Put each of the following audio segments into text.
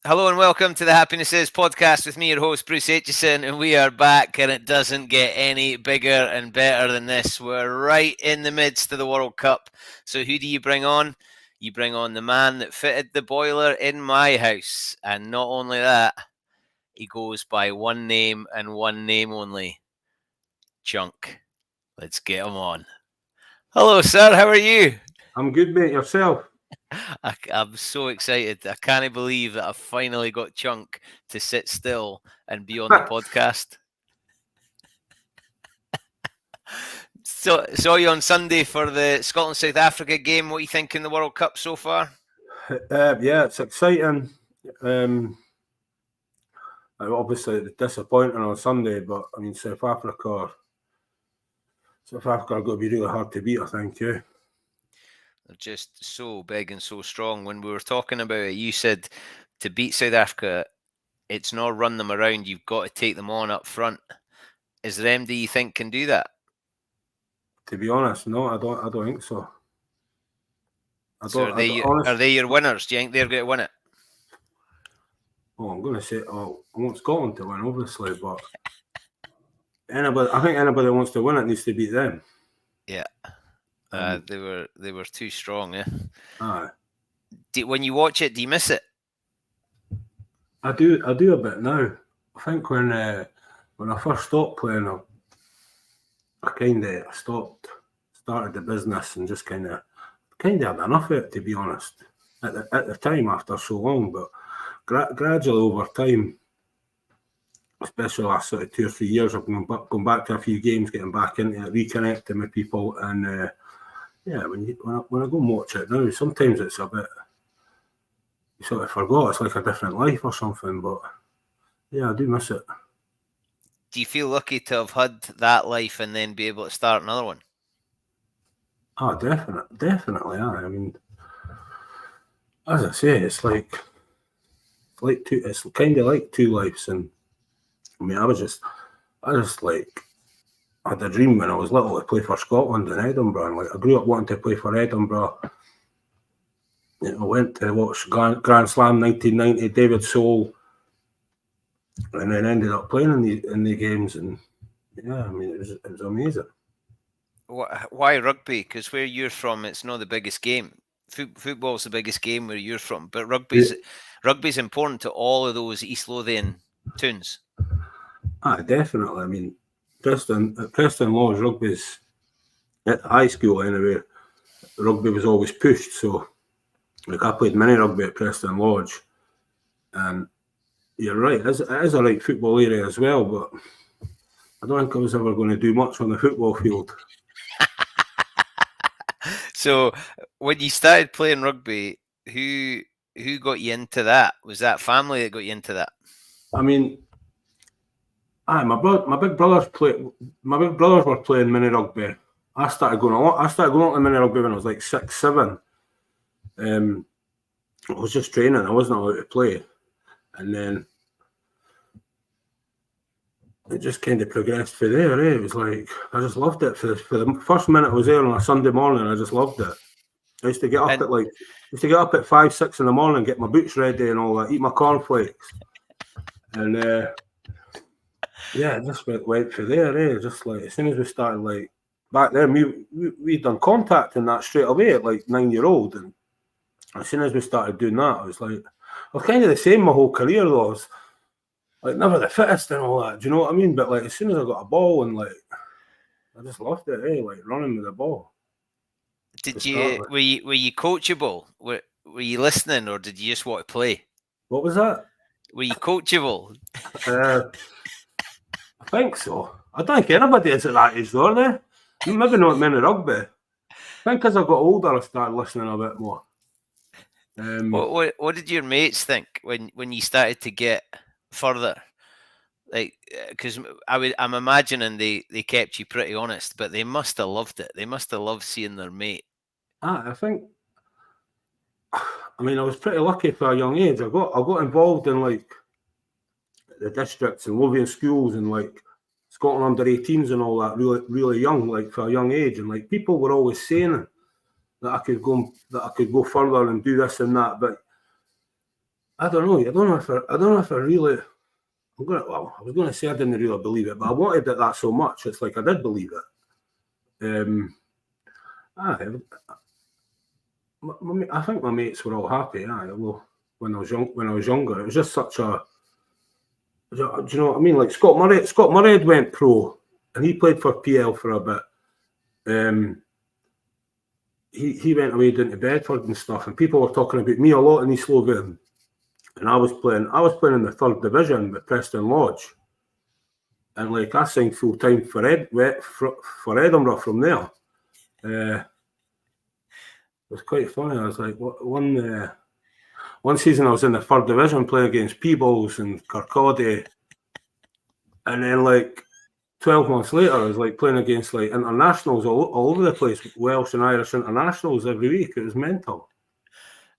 Hello and welcome to the Happiness Is podcast with me, your host, Bruce Jacobsen, and we are back, and it doesn't get any bigger and better than this. We're right in the midst of the World Cup. So who do you bring on? You bring on the man that fitted the boiler in my house. And not only that, he goes by one name and one name only. Chunk. Let's get him on. Hello, sir. How are you? I'm good, mate. Yourself? I'm so excited. I can't believe that I've finally got Chunk to sit still and be on the podcast. So, saw you on Sunday for the Scotland-South Africa game. What are you thinking the World Cup so far? Yeah, it's exciting. Obviously, it's disappointing on Sunday, but I mean, South Africa are going to be really hard to beat, I think, yeah. They're just so big and so strong. When we were talking about it, you said to beat South Africa, it's not run them around. You've got to take them on up front. Is there MD you think can do that? To be honest, no, I don't think so. Are they your winners? Do you think they're going to win it? Oh, I'm going to say, I want Scotland to win, obviously, but I think anybody that wants to win it needs to beat them. Yeah. They were too strong, yeah. Aye. When you watch it, do you miss it? I do a bit now. I think when I first stopped playing, I kind of started the business and just kind of had enough of it, to be honest. At the time, after so long, but gradually over time, especially the last sort of 2 or 3 years, I've gone back to a few games, getting back into it, reconnecting with people, and yeah, when I go and watch it now, sometimes it's a bit, you sort of forgot, it's like a different life or something, but yeah, I do miss it. Do you feel lucky to have had that life and then be able to start another one? Oh, definitely. Yeah. I mean, as I say, it's kind of like two lives, and I mean, I just like, I had a dream when I was little to play for Scotland in Edinburgh, and like I grew up wanting to play for Edinburgh. I went to watch Grand Slam 1990, David Soul, and then ended up playing in the games, and yeah, I mean, it was amazing. Why rugby? Because where you're from, it's not the biggest game. Football's the biggest game where you're from, but rugby's important to all of those East Lothian tunes. Definitely. I mean, Preston Lodge rugby's at high school anyway. Rugby was always pushed, so like I played mini rugby at Preston Lodge, and you're right, it is a right football area as well, but I don't think I was ever going to do much on the football field. So when you started playing rugby, who got you into that? Was that family that got you into that? I mean, my big brothers were playing mini rugby. I started going to mini rugby when I was like 6, 7. I was just training. I wasn't allowed to play, and then it just kind of progressed from there. It was like I just loved it. For the first minute I was there on a Sunday morning, I just loved it. I used to get up at 5, 6 in the morning, get my boots ready and all that, eat my cornflakes, and yeah, just went for there. Just like as soon as we started, like back then, we'd done contact and that straight away at like 9-year-old, and as soon as we started doing that, I was kind of the same my whole career though. I was like never the fittest and all that. Do you know what I mean? But like as soon as I got a ball and like I just loved it, like running with the ball. Were you coachable? Were you listening, or did you just want to play? What was that? Were you coachable? I think so. I don't think anybody is at that age, though, are they? Maybe not many rugby. I think as I got older, I started listening a bit more. What did your mates think when you started to get further? Like, because I'm imagining they kept you pretty honest, but they must have loved it. They must have loved seeing their mate. I mean, I was pretty lucky for a young age. I got involved in like the districts and Lothian schools and like Scotland under 18s and all that really young, like for a young age, and like people were always saying that I could go further and do this and that, but I don't know. I don't know if I really. I was going to say I didn't really believe it, but I wanted that so much. It's like I did believe it. I think my mates were all happy. Well, when I was younger, it was just such a. Do you know what I mean? Like Scott Murray had went pro, and he played for PL for a bit. He went away down to Bedford and stuff, and people were talking about me a lot in East Lothian. And I was playing in the 3rd division with Preston Lodge, and like I signed full time for Edinburgh from there. It was quite funny. I was like, one season I was in the 3rd division playing against Peebles and Kirkcaldy, and then like 12 months later I was like playing against like internationals all over the place, Welsh and Irish internationals every week. It was mental.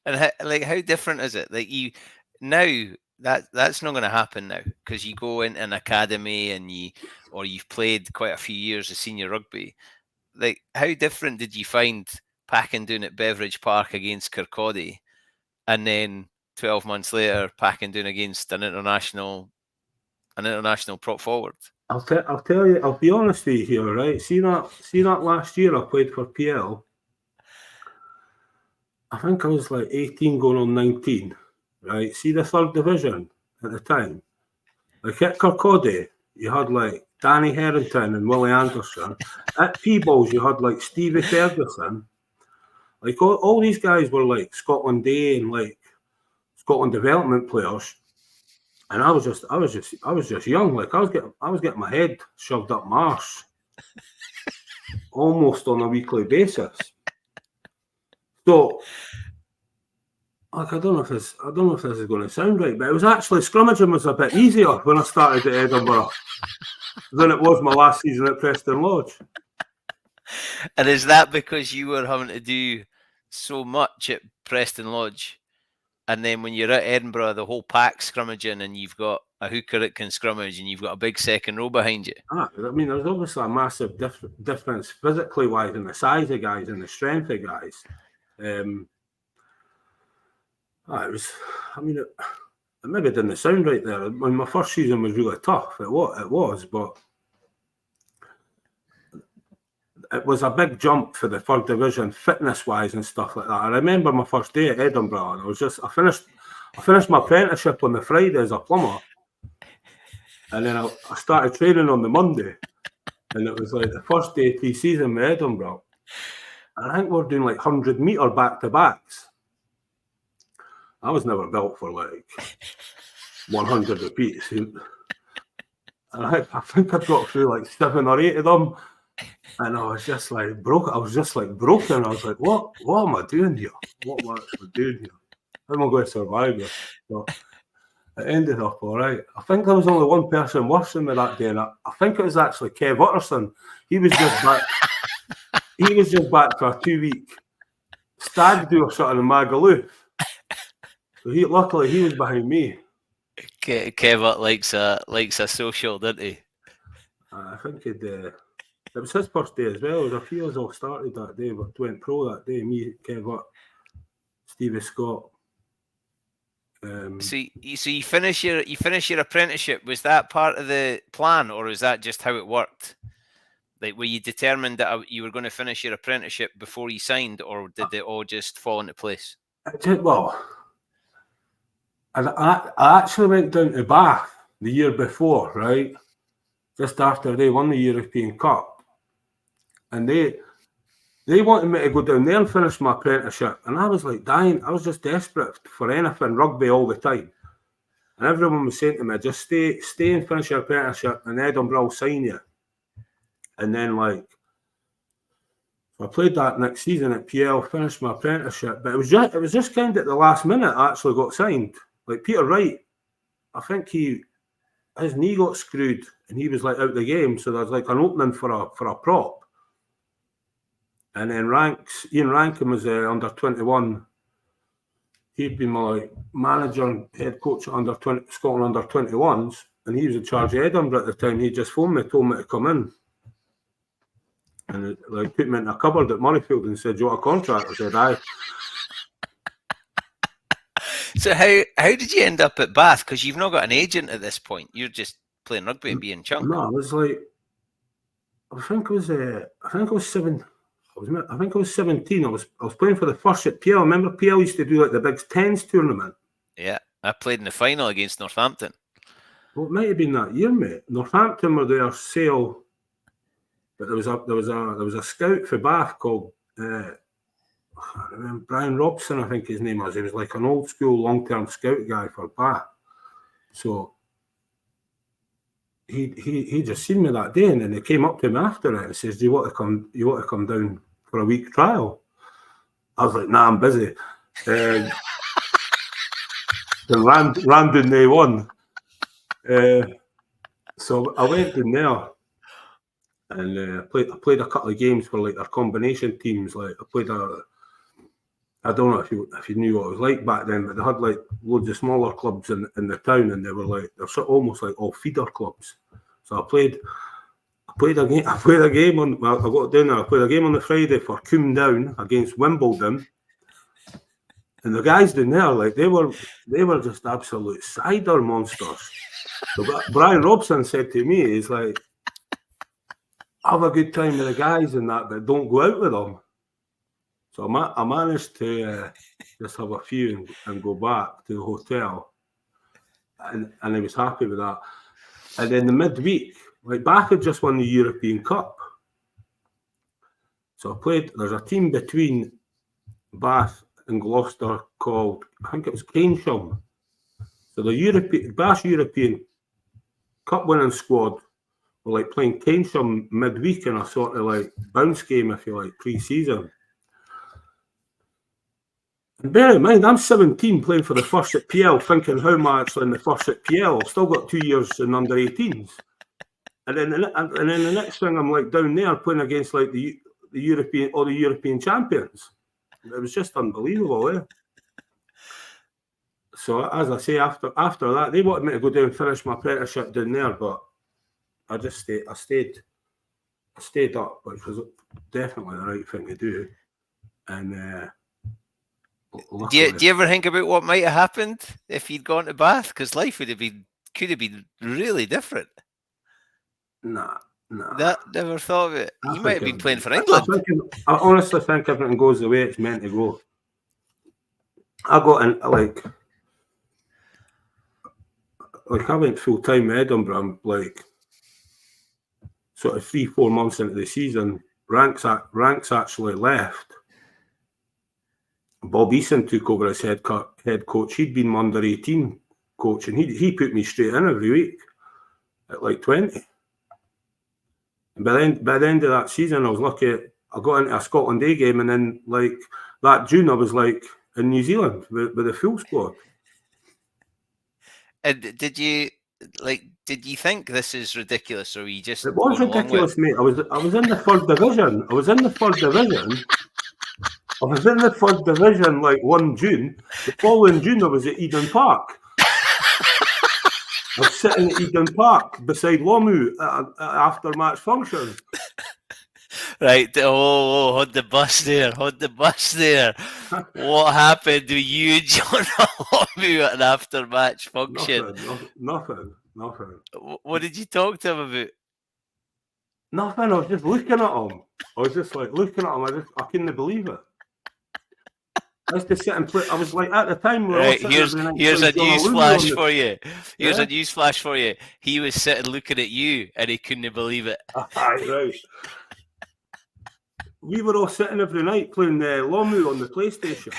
And how different is it? Like now that's not going to happen now because you go into an academy and you've played quite a few years of senior rugby. Like how different did you find packing down at Beveridge Park against Kirkcaldy, and then 12 months later packing down against an international prop forward? I'll tell you. I'll be honest with you here, right? See that last year I played for PL. I think I was like 18 going on 19. Right, see the 3rd division at the time. Like at Kirkcaldy, you had like Danny Harrington and Willie Anderson. At Peebles, you had like Stevie Ferguson. Like all these guys were like Scotland A and like Scotland development players. And I was just young. Like I was getting my head shoved up my arse almost on a weekly basis. So. Like I don't know if this is going to sound right, but it was actually scrummaging was a bit easier when I started at Edinburgh than it was my last season at Preston Lodge. And is that because you were having to do so much at Preston Lodge, and then when you're at Edinburgh, the whole pack scrummaging, and you've got a hooker that can scrummage, and you've got a big second row behind you? I mean, there's obviously a massive difference physically wise in the size of guys and the strength of guys. It maybe didn't sound right there. I mean, my first season was really tough. It was, but it was a big jump for the 3rd division, fitness-wise and stuff like that. I remember my first day at Edinburgh, and I finished my apprenticeship on the Friday as a plumber, and then I started training on the Monday, and it was like the first day of pre-season with Edinburgh, and I think we're doing like 100-metre back-to-backs. I was never built for like 100 apiece. And I think I got through like 7 or 8 of them. And I was just like broken. I was like, what am I doing here? What am I actually doing here? How am I going to survive this? So it ended up all right. I think there was only one person worse than me that day. And I think it was actually Kev Utterson. He was just back. He was just back for a 2-week stag do or something in Magaluf. So luckily he was behind me. Kevin likes a social, didn't he? I think it was his first day as well. There was a few of us all started that day, but went pro that day. Me, Kevin, Stevie Scott. So you finish your apprenticeship. Was that part of the plan, or was that just how it worked? Like, were you determined that you were going to finish your apprenticeship before you signed, or did it all just fall into place? I actually went down to Bath the year before, right? Just after they won the European Cup. And they wanted me to go down there and finish my apprenticeship. And I was like dying. I was just desperate for anything rugby all the time. And everyone was saying to me, just stay and finish your apprenticeship and Edinburgh will sign you. And then I played that next season at PL, finished my apprenticeship. But it was just kind of at the last minute I actually got signed. Like Peter Wright, I think his knee got screwed and he was like out the game. So there's like an opening for a prop. And then Ian Rankin was under 21. He'd been my manager and head coach at Scotland under 21s, and he was in charge of Edinburgh at the time. He just phoned me, told me to come in, and put me in a cupboard at Murrayfield and said, "Do you want a contract?" I said, "Aye." So how did you end up at Bath? Because you've not got an agent at this point. You're just playing rugby and being chunked. No, I was like, I think I was 7. I think I was 17. I was playing for the first at PL. Remember PL used to do like the big tens tournament. Yeah, I played in the final against Northampton. Well, it might have been that year, mate. Northampton were their sale, but there was a scout for Bath called I remember Brian Robson, I think his name was. He was like an old school long-term scout guy for Bath. So he just seen me that day, and then he came up to me after it and says, "Do you want to come down for a week trial?" I was like, "Nah, I'm busy." And ran down day one. So I went in there and I played a couple of games for like their combination teams. Like I don't know if you knew what it was like back then, but they had like loads of smaller clubs in the town, and they're almost like all feeder clubs. So I played a game on. Well, I got down there. I played a game on the Friday for Coombe Down against Wimbledon, and the guys down there, like they were just absolute cider monsters. So Brian Robson said to me, he's like, "Have a good time with the guys and that, but don't go out with them." So I managed to just have a few and go back to the hotel, and I was happy with that. And then the midweek, like Bath had just won the European Cup, so I played. There's a team between Bath and Gloucester called, I think it was Keynsham. So the Bath European Cup winning squad were like playing Keynsham midweek in a sort of like bounce game, if you like, pre-season. And bear in mind, I'm 17 playing for the first at PL, thinking how am I actually in the first at PL? I've still got 2 years in under 18s. And then the next thing, I'm like down there playing against like the European champions. It was just unbelievable, eh? So as I say, after that, they wanted me to go down and finish my apprenticeship down there, but I stayed up, which was definitely the right thing to do. And do you ever think about what might have happened if you'd gone to Bath? Because life could have been really different. Nah. Never thought of it. You might have been playing for England. I honestly think everything goes the way it's meant to go. I got in like I went full time in Edinburgh. I'm like sort of 3-4 months into the season. Ranks actually left. Bob Eason took over as head coach. He'd been my under 18 coach, and he put me straight in every week at like 20. And by the end of that season, I was lucky. I got into a Scotland A game, and then like that June, I was like in New Zealand with the full squad. And did you think this is ridiculous, or were you just? It was ridiculous, mate. I was in the third division. I was in the third division like 1 June. The following June, I was at Eden Park. I was sitting at Eden Park beside Lomu at after match function. Right. Hold the bus there. What happened with you and John Lomu at an after match function? Nothing. What did you talk to him about? Nothing. I was just looking at him. I was just like looking at him. I couldn't believe it. I used to sit and play. I was like, at the time, right, here's a news flash for you. Here's a news flash for you. He was sitting looking at you, and he couldn't believe it. Right. We were all sitting every night playing Lomu on the PlayStation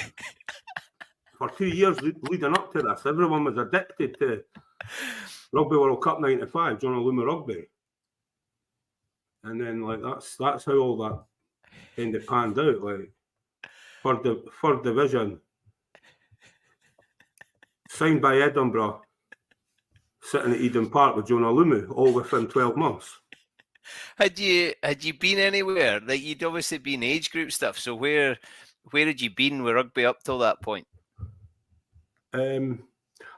for 2 years leading up to this. Everyone was addicted to Rugby World Cup '95, John Lomu Rugby, and then like that's how all that kind of panned out. Like. For the third division, signed by Edinburgh, sitting at Eden Park with Jonah Lumu, all within 12 months. Had you been anywhere? Like you'd obviously been age group stuff. So where had you been with rugby up till that point? I mean,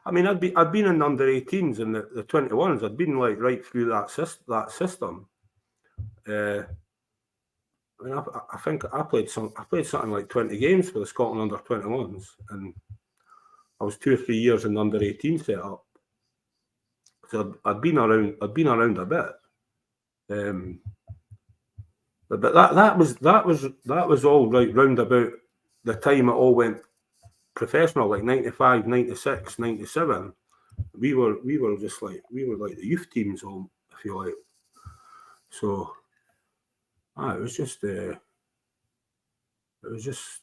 I'd been in under 18s and the 21s. I'd been like right through that system. I mean, I think I played something like 20 games for the Scotland under 21s, and I was 2 or 3 years in the under-18 setup. So I'd been around a bit. But that was all right round about the time it all went professional, like 95, 96, 97. We were like the youth teams, all, if you like. So it was just the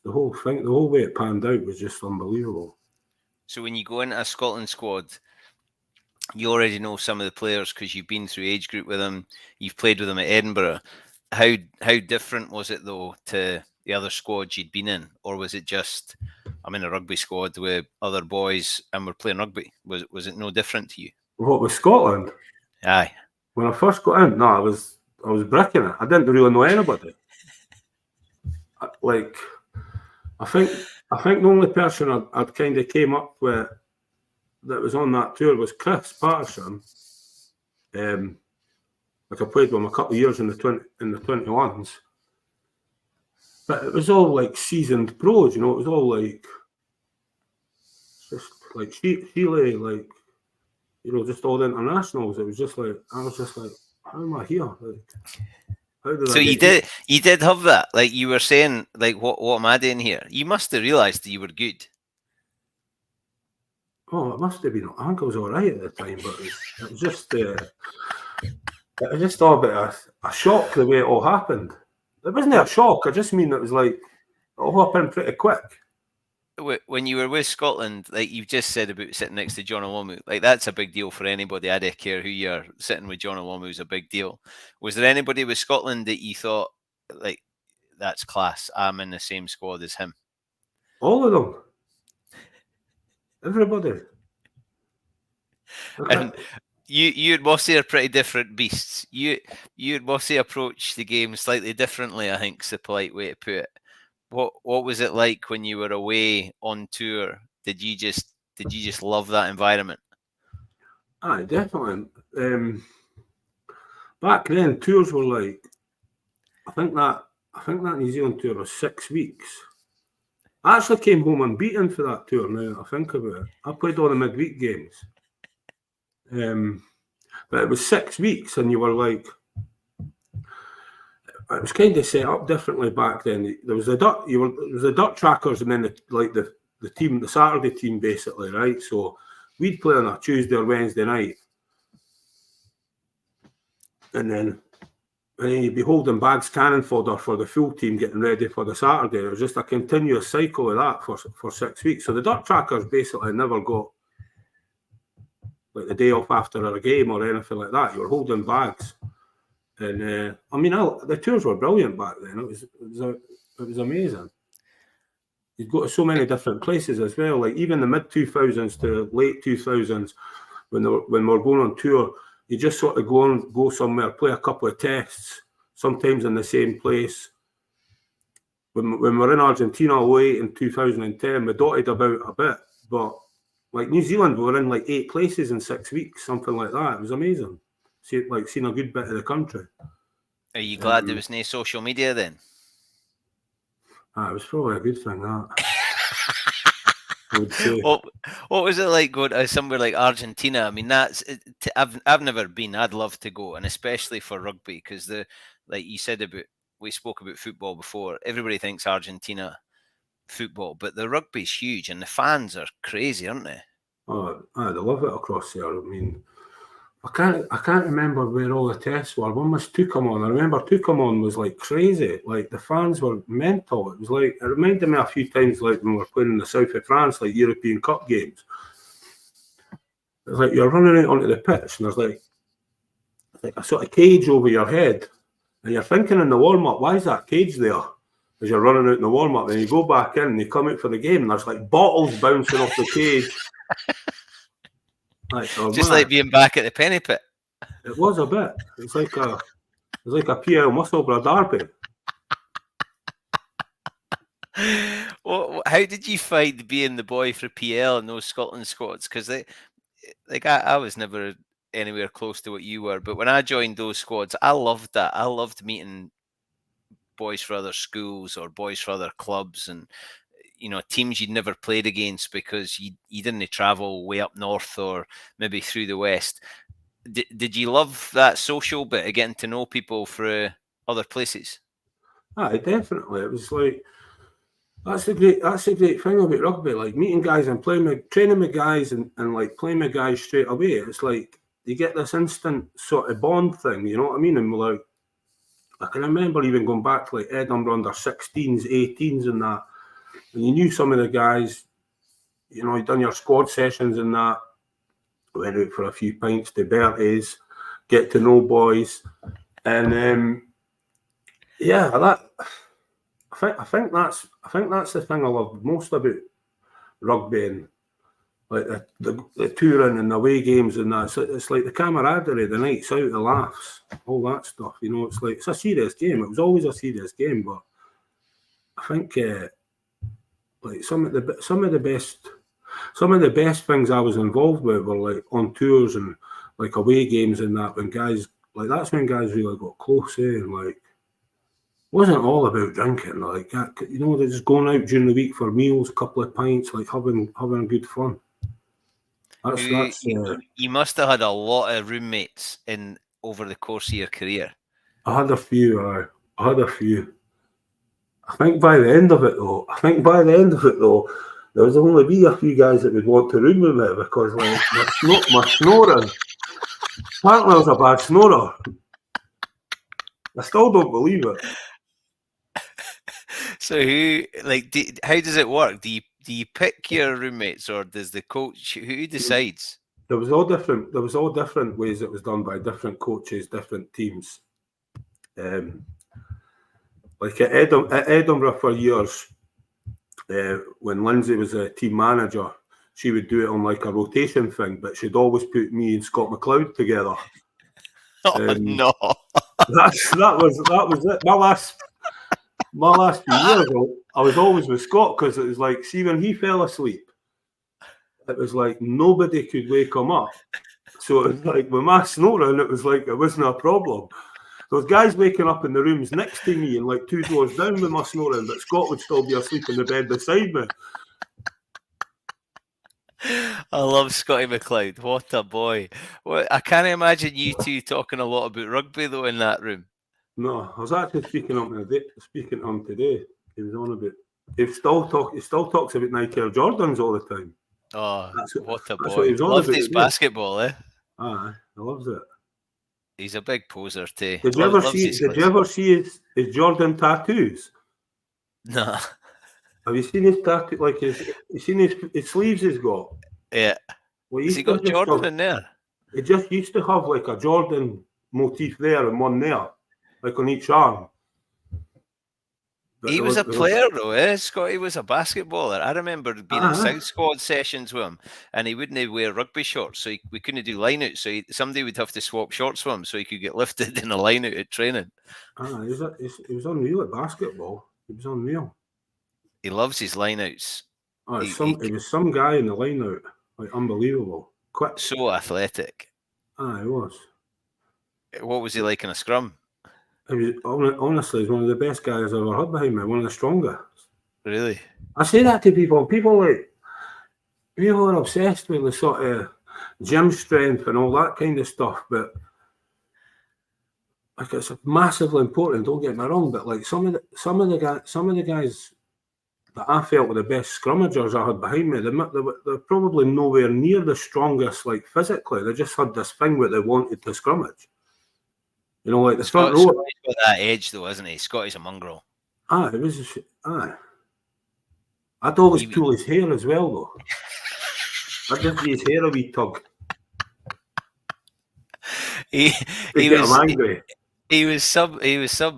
whole thing, the whole way it panned out was just unbelievable. So when you go into a Scotland squad, you already know some of the players because you've been through age group with them, you've played with them at Edinburgh. How different was it though to the other squads you'd been in, or was it just I'm in a rugby squad with other boys and we're playing rugby? Was it no different to you? What was Scotland? Aye. When I first got in, no, I was bricking it. I didn't really know anybody. I think the only person I'd kind of came up with that was on that tour was Chris Patterson. Like I played with him a couple of years in the 21s, but it was all like seasoned pros, you know. It was all like just like Chile, like, you know, just all the internationals. It was just like I was just like, how am I here? Like, how did so you did have that, like you were saying, like what am I doing here? You must have realised that you were good. Oh, it must have been. I think I was all right at the time, but it was just it was just all a bit of a shock the way it all happened. It wasn't a shock. I just mean it was like it all happened pretty quick. When you were with Scotland, like you've just said about sitting next to John Olomu, like that's a big deal for anybody. I don't care who you're sitting with. John Olomu is a big deal. Was there anybody with Scotland that you thought, like, that's class, I'm in the same squad as him? All of them. Everybody. And you and Mossy are pretty different beasts. You and Mossy approach the game slightly differently, I think is the polite way to put it. What was it like when you were away on tour? Did you just love that environment? Aye, definitely. Back then, tours were like, I think that New Zealand tour was 6 weeks. I actually came home unbeaten for that tour. Now I think about it, I played all the midweek games. But it was 6 weeks, and you were like, it was kind of set up differently back then. There was the duck trackers, and then the team, the Saturday team, basically, right? So we'd play on a Tuesday or Wednesday night, and then you'd be holding bags cannon fodder for the full team getting ready for the Saturday. It was just a continuous cycle of that for 6 weeks. So the duck trackers basically never got like the day off after a game or anything like that. You were holding bags. And I mean, the tours were brilliant back then. It was amazing. You'd go to so many different places as well. Like even the mid 2000s to late 2000s, when we were going on tour, you just sort of go somewhere, play a couple of tests, sometimes in the same place. When we were in Argentina away in 2010, we dotted about a bit, but like New Zealand, we were in like 8 places in 6 weeks, something like that. It was amazing. Seeing a good bit of the country. Are you glad there was no social media then? It was probably a good thing, that. I would say. What was it like going to somewhere like Argentina? I mean, I've never been. I'd love to go, and especially for rugby, because like you said we spoke about football before. Everybody thinks Argentina football, but the rugby's huge, and the fans are crazy, aren't they? Oh, they love it across there. I mean, I can't remember where all the tests were. When was Tucumon? I remember Tucumon was like crazy. Like the fans were mental. It was like, it reminded me a few times like when we were playing in the south of France, like European Cup games. It's like you're running out onto the pitch and there's like a sort of cage over your head, and you're thinking in the warm up, why is that cage there? As you're running out in the warm up, and you go back in and you come out for the game, and there's like bottles bouncing off the cage. Like being back at the penny pit. It was a bit. It's like a PL Musselburgh derby. Well, how did you find being the boy for PL in those Scotland squads? Because I was never anywhere close to what you were, but when I joined those squads, I loved that. I loved meeting boys for other schools or boys for other clubs, and teams you'd never played against because you didn't travel way up north or maybe through the west. Did you love that social bit of getting to know people through other places? Aye, definitely. It was like that's the great thing about rugby. Like meeting guys and training with guys and like playing with guys straight away. It's like you get this instant sort of bond thing. You know what I mean? And like I can remember even going back to like Edinburgh under 16s, 18s, and that. And you knew some of the guys. You know, you'd done your squad sessions and that. Went out for a few pints to Bertie's, get to know boys, and yeah, that. I think that's the thing I love most about rugby and like the touring and the away games and that. It's like the camaraderie, the nights out, the laughs, all that stuff. You know, it's like it's a serious game. It was always a serious game, but I think like some of the best things I was involved with were like on tours and like away games and that. When guys like that's when guys really got close, and like. Wasn't all about drinking, like you know, they're just going out during the week for meals, a couple of pints, like having good fun. You must have had a lot of roommates over the course of your career. I had a few. I think by the end of it though, there was only be a few guys that would want to room with me because like my snoring. Apparently, I was a bad snorer. I still don't believe it. So how does it work? Do you pick your roommates, or does the coach who decides? There was all different ways it was done by different coaches, different teams. Like at Edinburgh for years, when Lindsay was a team manager, she would do it on like a rotation thing, but she'd always put me and Scott McLeod together. Oh no! That was it. My last few years, I was always with Scott because it was like, see, when he fell asleep, it was like nobody could wake him up. So it was like with my snoring, it was like it wasn't a problem. There was guys waking up in the rooms next to me and like 2 doors down with my snoring, but Scott would still be asleep in the bed beside me. I love Scotty McLeod. What a boy. Well, I can't imagine you two talking a lot about rugby though in that room. No, I was actually speaking to him today. He was on about. He still talks about Nike Air Jordans all the time. Oh, what a boy! Loves his basketball, eh? Aye, he loves it. He's a big poser too. Did you ever see his Jordan tattoos? No. Have you seen his tattoo? Like you seen his sleeves he's got? Yeah. Well, has he got Jordan in there? It just used to have like a Jordan motif there and one there, like on each arm. But he was a player though, eh? Scotty was a basketballer. I remember being in South Squad sessions with him, and he wouldn't wear rugby shorts, so we couldn't do line-outs. So somebody would have to swap shorts with him so he could get lifted in a line-out at training. He was unreal at basketball. He was unreal. He loves his line-outs. It was some guy in the line-out, like unbelievable. Quick. So athletic. He was. What was he like in a scrum? Honestly, he's one of the best guys I've ever had behind me. One of the strongest. Really? I say that to people. People are obsessed with the sort of gym strength and all that kind of stuff. But like, it's massively important. Don't get me wrong. But like some of the guys that I felt were the best scrummagers I had behind me, they're probably nowhere near the strongest, like physically. They just had this thing where they wanted to scrummage. You know, like the front row. Scotty's got that edge, though, isn't he? Scotty's a mongrel. It was. I'd always pull his hair as well, though. I'd just give his hair a wee tug. He was some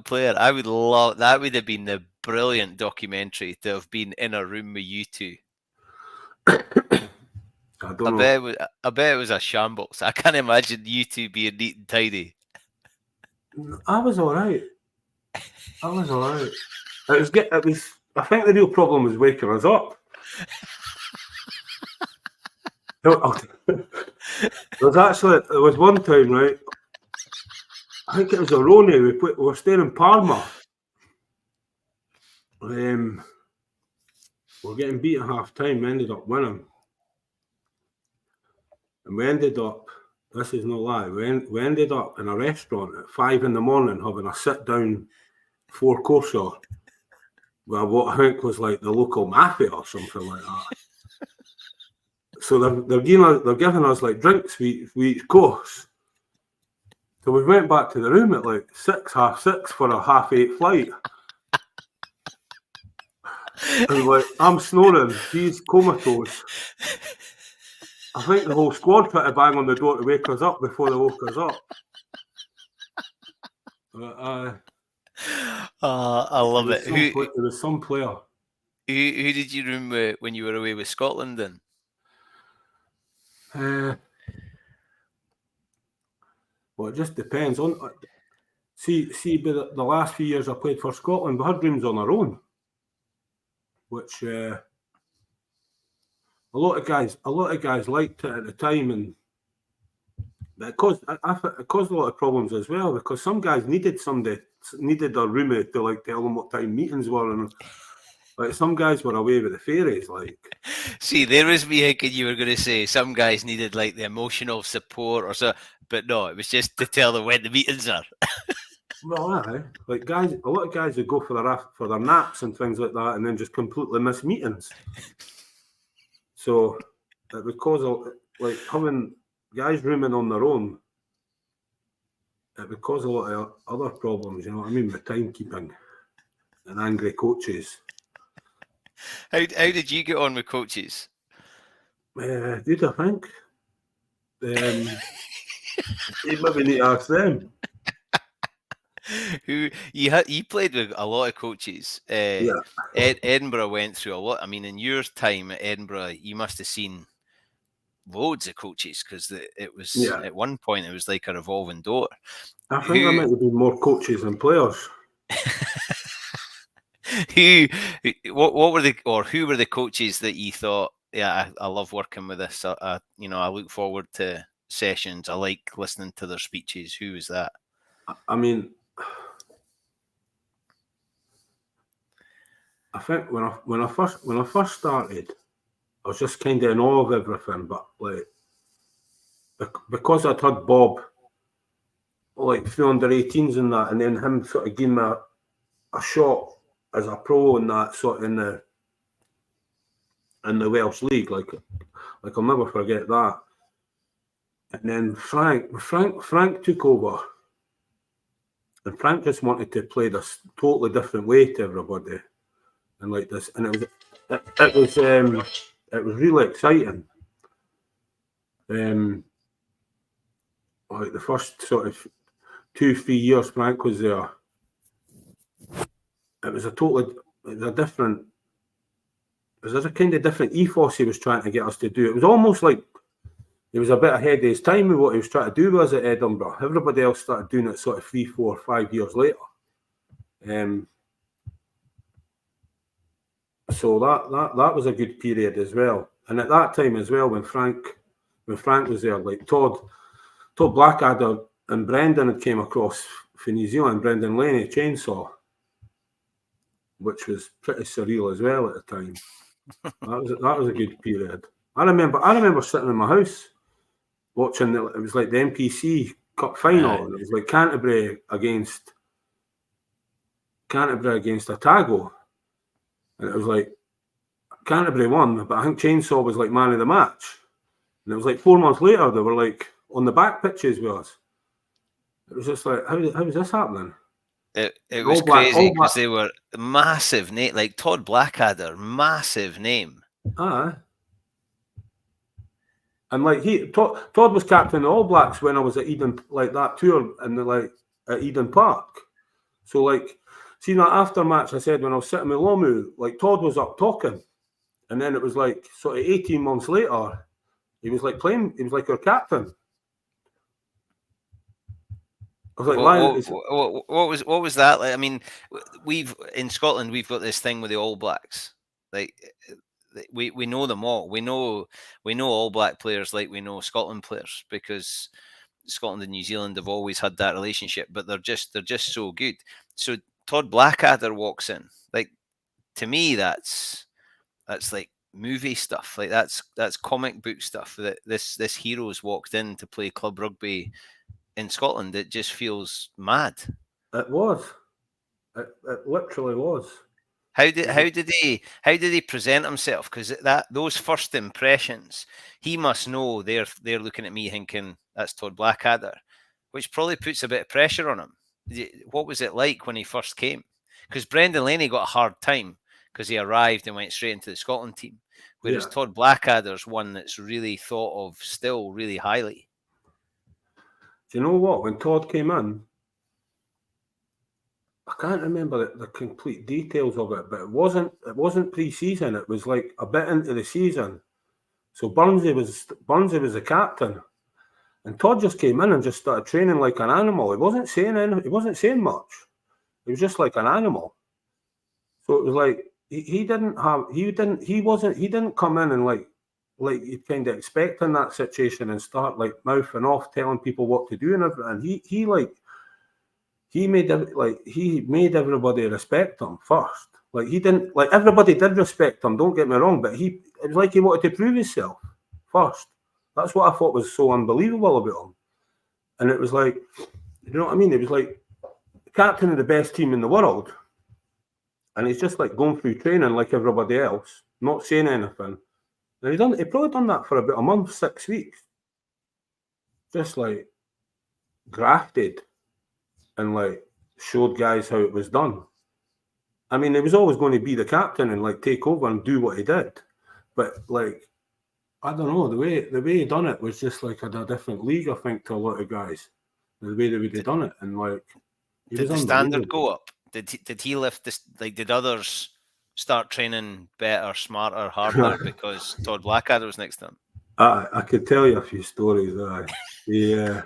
player. I would love that. Would have been the brilliant documentary to have been in a room with you two. I bet it was a shambles. I can't imagine you two being neat and tidy. I was all right. It was. I think the real problem was waking us up. There was one time, right? I think it was a Roni. We were staying in Parma. We're getting beat at half time. We ended up winning. And we ended up, this is no lie, we ended up in a restaurant at 5 a.m. having a sit-down 4-courser with what I think was like the local mafia or something like that. So they're giving us like drinks for each course. So we went back to the room at like 6:30 for a 8:30 flight. And like, I'm snoring, he's comatose. I think the whole squad tried to bang on the door to wake us up before they woke us up. I love it. It was some player. Who did you room with when you were away with Scotland then? Well, it just depends on. See, but the last few years I played for Scotland, we had rooms on our own, which a lot of guys liked it at the time, and it caused a lot of problems as well, because some guys needed a roommate to like tell them what time meetings were, and like some guys were away with the fairies. Like, see, there was me thinking you were going to say some guys needed like the emotional support or so, but no, it was just to tell them when the meetings are. Well, like guys, a lot of guys would go for their naps and things like that, and then just completely miss meetings. So it would cause like having guys rooming on their own. It would cause a lot of other problems, you know what I mean, with timekeeping and angry coaches. How did you get on with coaches? Good, I think. You maybe need to ask them. Who you played with a lot of coaches. Yeah. Edinburgh went through a lot. I mean, in your time at Edinburgh, you must have seen loads of coaches, because it was at one point it was like a revolving door. I think there might have been more coaches than players. What were who were the coaches that you thought, yeah, I love working with this? I look forward to sessions. I like listening to their speeches. Who was that? I mean, I think when I first started, I was just kind of in awe of everything. But like, because I'd had Bob like through under 18s and that, and then him sort of giving me a shot as a pro and that sort of in the Welsh League, like I'll never forget that. And then Frank took over, and Frank just wanted to play this totally different way to everybody, and like this, and it was really exciting. Like the first sort of 2-3 years Frank was there, it was a kind of different ethos he was trying to get us to do. It was almost like he was a bit ahead of his time with what he was trying to do with us at Edinburgh. Everybody else started doing it sort of 3, 4, 5 years later. So that was a good period as well. And at that time as well, when Frank was there, like Todd Blackadder and Brendan had came across from New Zealand, Brendan Laney, Chainsaw, which was pretty surreal as well at the time. That was a good period. I remember sitting in my house watching it was like the NPC Cup final, and it was like Canterbury against Otago, and it was like Canterbury won, but I think Chainsaw was like man of the match, and it was like 4 months later they were like on the back pitches with us. It was just like, how is this happening? It was crazy because they were massive name, like Todd Blackadder, massive name. And like Todd was captain of the All Blacks when I was at Eden, like that tour at Eden Park. So like, see that after match, I said when I was sitting with Lomu, like Todd was up talking, and then it was like sort of 18 months later, he was like playing. He was like our captain. I was like, what was that like? I mean, in Scotland we've got this thing with the All Blacks, like. We know them all. We know All Black players like we know Scotland players, because Scotland and New Zealand have always had that relationship. But they're just so good. So Todd Blackadder walks in. Like, to me, that's that's like movie stuff. Like that's comic book stuff. That this hero's walked in to play club rugby in Scotland. It just feels mad. It was. It literally was. How did he present himself? Because those first impressions, he must know they're looking at me thinking that's Todd Blackadder, which probably puts a bit of pressure on him. What was it like when he first came? Because Brendan Laney got a hard time because he arrived and went straight into the Scotland team, whereas Todd Blackadder's one that's really thought of still really highly. Do you know what? When Todd came in, I can't remember the complete details of it, but it wasn't pre-season. It was like a bit into the season. So Burnsy was the captain, and Todd just came in and just started training like an animal. He wasn't saying anything. He wasn't saying much. He was just like an animal. So it was like he didn't come in and like you kind of expect in that situation and start like mouthing off, telling people what to do and everything. He made everybody respect him first. Like he didn't like everybody did respect him. Don't get me wrong, but it was like he wanted to prove himself first. That's what I thought was so unbelievable about him. And it was like, you know what I mean? It was like the captain of the best team in the world, and he's just like going through training like everybody else, not saying anything. And he probably done that for about a month, 6 weeks, just like grafted. And like showed guys how it was done. I mean, he was always going to be the captain and like take over and do what he did. But like, I don't know, the way he done it was just like a different league, I think, to a lot of guys. The way they would have done it, and like, did the standard go up? Did he lift this? Like, did others start training better, smarter, harder because Todd Blackadder was next to him? I could tell you a few stories. Yeah.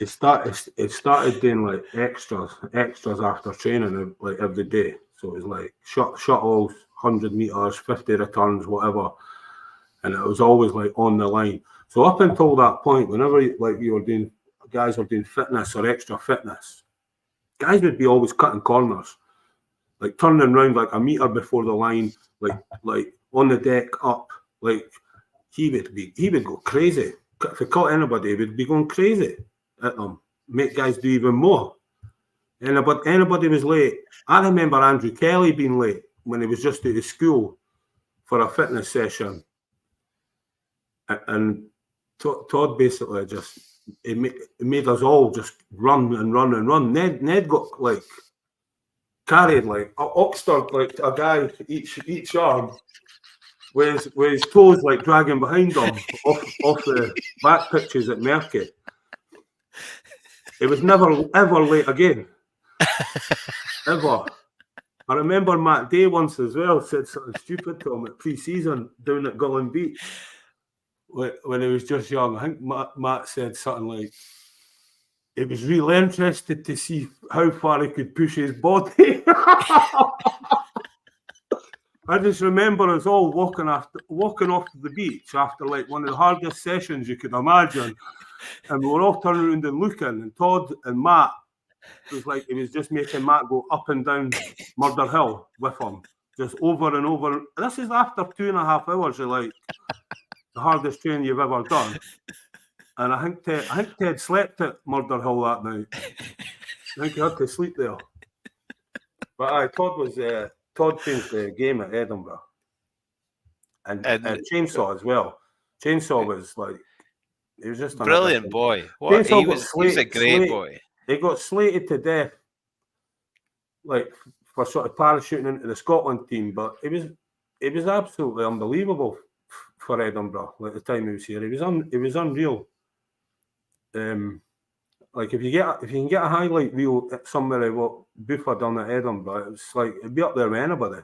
It started doing like extras after training like every day. So it was like shuttles, 100 meters, 50 returns, whatever, and it was always like on the line. So up until that point, whenever like guys were doing fitness or extra fitness, guys would be always cutting corners, like turning around like a meter before the line, like on the deck up. Like he would go crazy. If he caught anybody, he would be going crazy at them, make guys do even more. Anybody was late. I remember Andrew Kelly being late when he was just out of school for a fitness session, and Todd basically just it made us all just run and run and run. Ned got like carried like Oxford, like a guy each arm with his toes like dragging behind him off the back pitches at Merky. It was never ever late again. Ever. I remember Matt Day once as well said something stupid to him at pre-season down at Gullen Beach when he was just young. I think Matt said something like, he was really interested to see how far he could push his body. I just remember us all walking off the beach after like one of the hardest sessions you could imagine. And we were all turning around and looking, and Todd and Matt, it was like he was just making Matt go up and down Murder Hill with him, just over and over. This is after 2.5 hours of like the hardest training you've ever done. And I think Ted slept at Murder Hill that night. I think he had to sleep there. But Todd changed the game at Edinburgh, and Chainsaw as well. Chainsaw was like, he was just brilliant boy. What? He was a great boy. He got slated to death, like for sort of parachuting into the Scotland team, but it was absolutely unbelievable for Edinburgh. Like the time he was here, it was unreal. Like if you can get a highlight reel somewhere of what Buffer done at Edinburgh, it's like it'd be up there with anybody.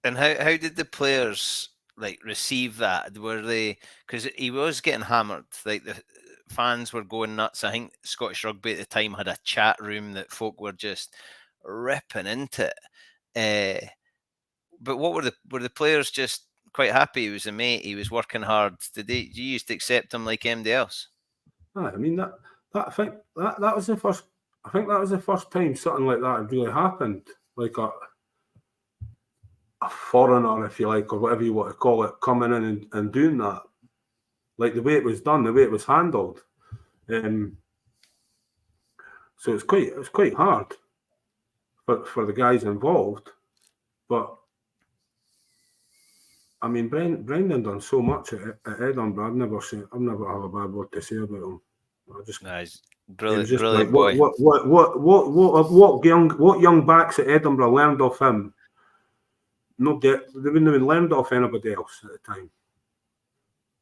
And how did the players like receive that? Were they, because he was getting hammered, like the fans were going nuts. I think Scottish Rugby at the time had a chat room that folk were just ripping into it. But what were the players just quite happy? He was a mate. He was working hard. Did you used to accept him like anybody else? I mean that was the first I think that was the first time something like that had really happened. Like a foreigner, if you like, or whatever you want to call it, coming in and doing that. Like the way it was done, the way it was handled. So it was quite hard for the guys involved. But I mean, Brendan done so much at Edinburgh. I've never have a bad word to say about him. Nice, brilliant boy. What young backs at Edinburgh learned off him? They wouldn't have learned off anybody else at the time.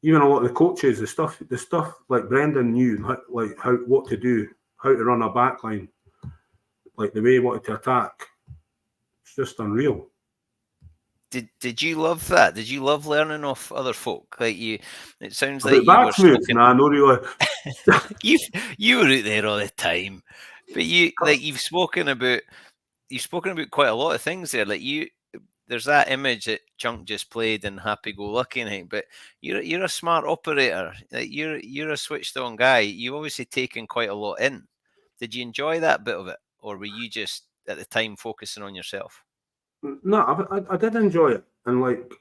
Even a lot of the coaches, the stuff like Brendan knew, what to do, how to run a back line, like the way he wanted to attack. It's just unreal. Did you love that? Did you love learning off other folk? Like you, it sounds like you were spoken. Nah, no, really. you were out there all the time, but you've spoken about quite a lot of things there. Like there's that image that Chunk just played in Happy Go Lucky night, but you're a smart operator. Like you're a switched on guy. You've obviously taken quite a lot in. Did you enjoy that bit of it, or were you just at the time focusing on yourself? No, I did enjoy it, and like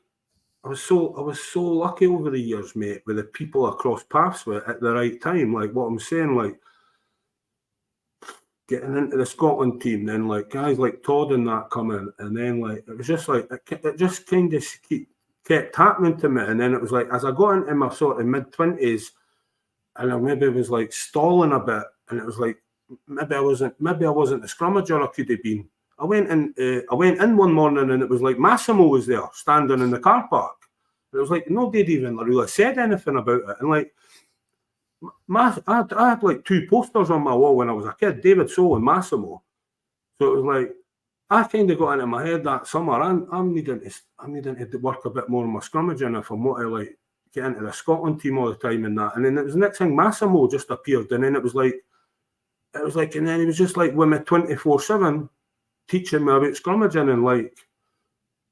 I was so lucky over the years, mate, with the people I crossed paths with at the right time. Like what I'm saying, like getting into the Scotland team, then like guys like Todd and that come in, and then like it was just like it just kind of kept happening to me, and then it was like as I got into my sort of mid-20s, and I maybe was like stalling a bit, and it was like maybe I wasn't the scrummager I could have been. I went in one morning and it was like Massimo was there standing in the car park. It was like nobody even really said anything about it. And like I had like two posters on my wall when I was a kid, David Soul and Massimo. So it was like I kind of got into my head that summer. I'm needing to work a bit more on my scrummaging if I want to like get into the Scotland team all the time and that. And then it was the next thing Massimo just appeared, and then it was like, and then he was just like with me 24/7. Teaching me about scrummaging and like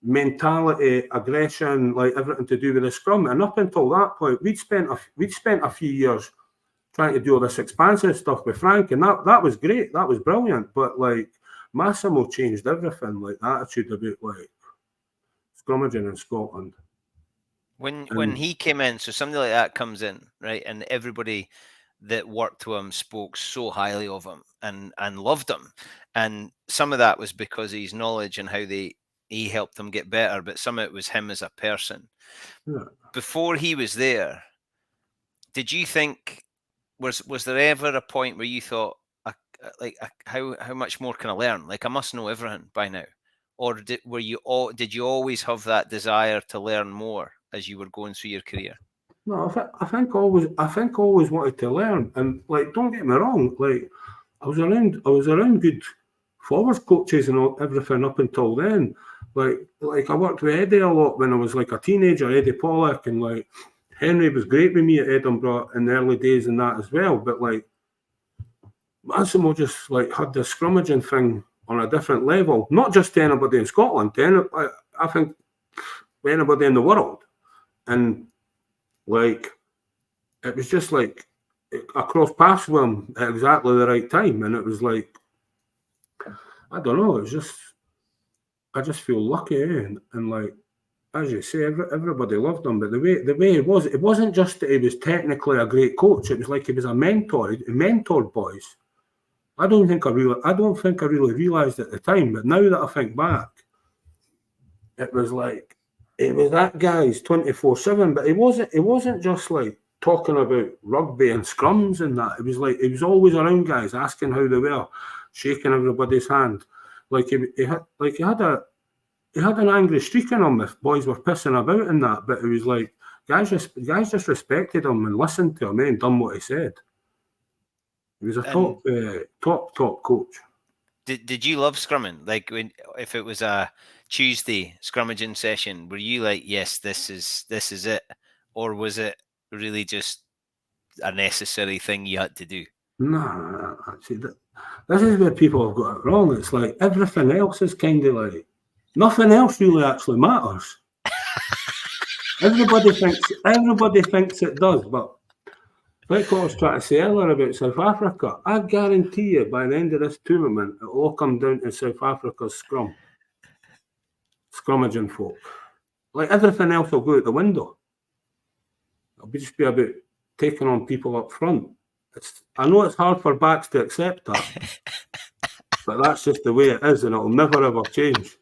mentality, aggression, like everything to do with the scrum. And up until that point, we'd spent a few years trying to do all this expansive stuff with Frank, and that was great. That was brilliant. But like Massimo changed everything, like the attitude about like scrummaging in Scotland. When he came in, so somebody like that comes in, right, and everybody that worked with him spoke so highly of him and loved him, and some of that was because of his knowledge and how he helped them get better, but some of it was him as a person. Yeah. Before he was there, did you think was there ever a point where you thought how much more can I learn? Like I must know everything by now, or did you always have that desire to learn more as you were going through your career? No, I think always wanted to learn, and like don't get me wrong, like I was around good forwards coaches and everything up until then. Like I worked with Eddie a lot when I was like a teenager, Eddie Pollock, and like Henry was great with me at Edinburgh in the early days and that as well. But like Massimo just like had the scrummaging thing on a different level, not just to anybody in Scotland, I think anybody in the world, and like it was just like I crossed paths with him at exactly the right time, and it was like I don't know. It's just I just feel lucky, and like as you say, everybody loved him. But the way it wasn't just that he was technically a great coach. It was like he was a mentor. He mentored boys. I don't think I really realised at the time. But now that I think back, it was like it was that guy's 24/7. But it wasn't just like talking about rugby and scrums and that. It was like he was always around guys, asking how they were, shaking everybody's hand. Like he had an angry streak in him if boys were pissing about and that. But it was like guys just respected him and listened to him and done what he said. He was a top coach. Did you love scrumming? Like if it was a Tuesday scrummaging session, were you like, yes, this is it, or was it really just a necessary thing you had to do? No, actually, this is where people have got it wrong. It's like everything else is kind of like nothing else really actually matters. Everybody thinks it does, but Like what I was trying to say earlier about South Africa, I guarantee you by the end of this tournament, it'll all come down to South Africa's scrummaging folk. Like everything else will go out the window. It'll just be about taking on people up front. I know it's hard for backs to accept that, but that's just the way it is, and it'll never ever change.